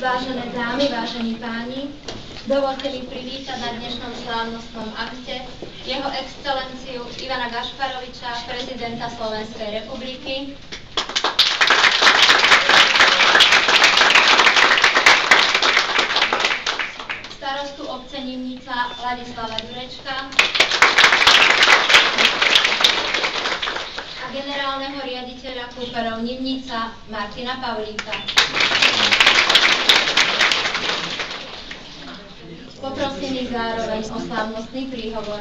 Vážené dámy, vážení páni, dovolte mi privítať na dnešnom slávnostnom akte jeho excelenciu Ivana Gašparoviča, prezidenta Slovenskej republiky, starostu obce Nimnica Ladislava Ďurečka a generálneho riaditeľa Kúperov Nimnica Martina Pavlíka. Poprosím ich zároveň o slávnostný príhovor.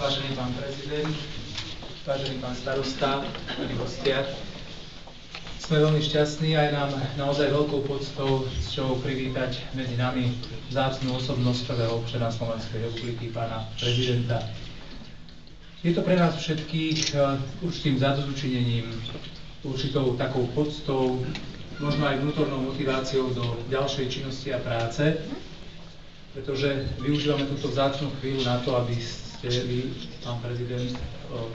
Vážený pán prezident, vážený pán starosta, milí hostia, sme veľmi šťastní a je nám naozaj veľkou poctou, s čou privítať medzi nami vzácnu osobnosť prvého občana Slovenskej republiky, pána prezidenta. Je to pre nás všetkých určitým zadozučinením, určitou takou poctou, možno aj vnútornou motiváciou do ďalšej činnosti a práce, pretože využívame túto vzácnu chvíľu na to, aby ste vy, pán prezident,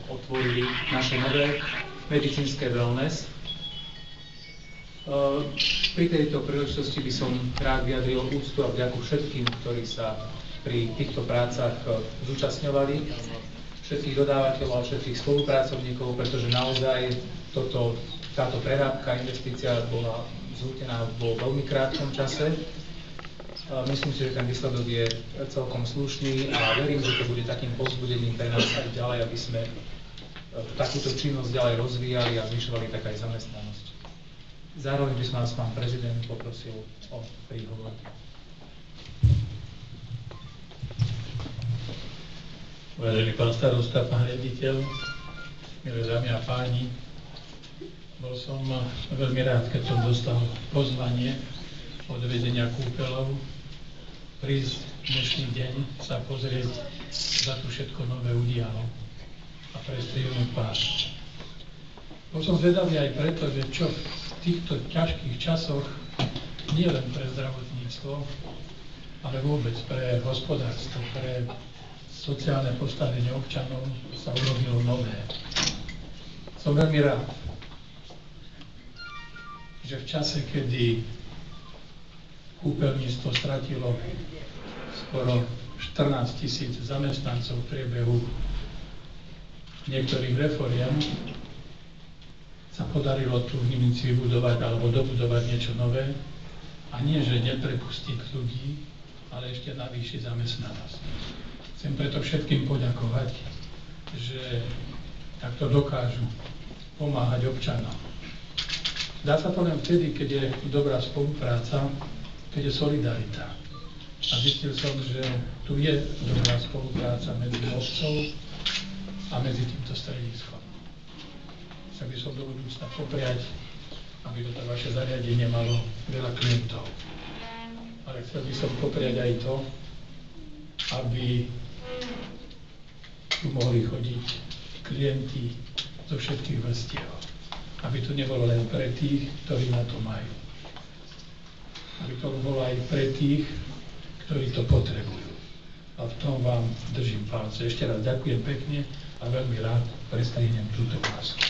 otvorili naše nové medicínske wellness. Pri tejto príležitosti by som rád vyjadril úctu a vďaku všetkým, ktorí sa pri týchto prácach zúčastňovali, všetkých dodávateľov a všetkých spolupracovníkov, pretože naozaj táto prerábka, investícia bola zhútená vo veľmi krátkom čase. Myslím si, že ten výsledok je celkom slušný a verím, že to bude takým povzbudením pre nás aj ďalej, aby sme takúto činnosť ďalej rozvíjali a zvyšovali tak aj zamestnanosť. Zároveň by som vás, pán prezident, poprosil o príhovor. Vážený pán starosta, pán riaditeľ, milé dámy a páni, bol som veľmi rád, keď som dostal pozvanie od vedenia Kúpeľov prísť dnešný deň sa pozrieť, za tu všetko nové udialo a prestrielnúť pás. Bol som zvedavý aj preto, že čo v týchto ťažkých časoch nie len pre zdravotníctvo, ale vôbec pre hospodárstvo, pre sociálne postavenie občanov sa urobilo nové. Som veľmi rád, že v čase, kedy kúpeľníctvo stratilo skoro 14 000 zamestnancov v priebehu niektorých reforiem, sa podarilo tu v Nimnici vybudovať alebo dobudovať niečo nové a nie, že neprepustiť ľudí, ale ešte navýšiť zamestnanosť. Chcem preto všetkým poďakovať, že takto dokážu pomáhať občanom. Dá sa to len vtedy, keď je dobrá spolupráca, keď je solidarita. A zistil som, že tu je dobrá spolupráca medzi obcov a medzi týmto strediskom. Chcel by som do budúcna popriať, aby toto vaše zariadenie malo veľa klientov. Ale chcel by som popriať aj to, aby tu mohli chodiť klienti zo všetkých vrstiev. Aby to nebolo len pre tých, ktorí na to majú. Aby to bolo aj pre tých, ktorí to potrebujú. A v tom vám držím palce. Ešte raz ďakujem pekne a veľmi rád prestrihnem túto pásku.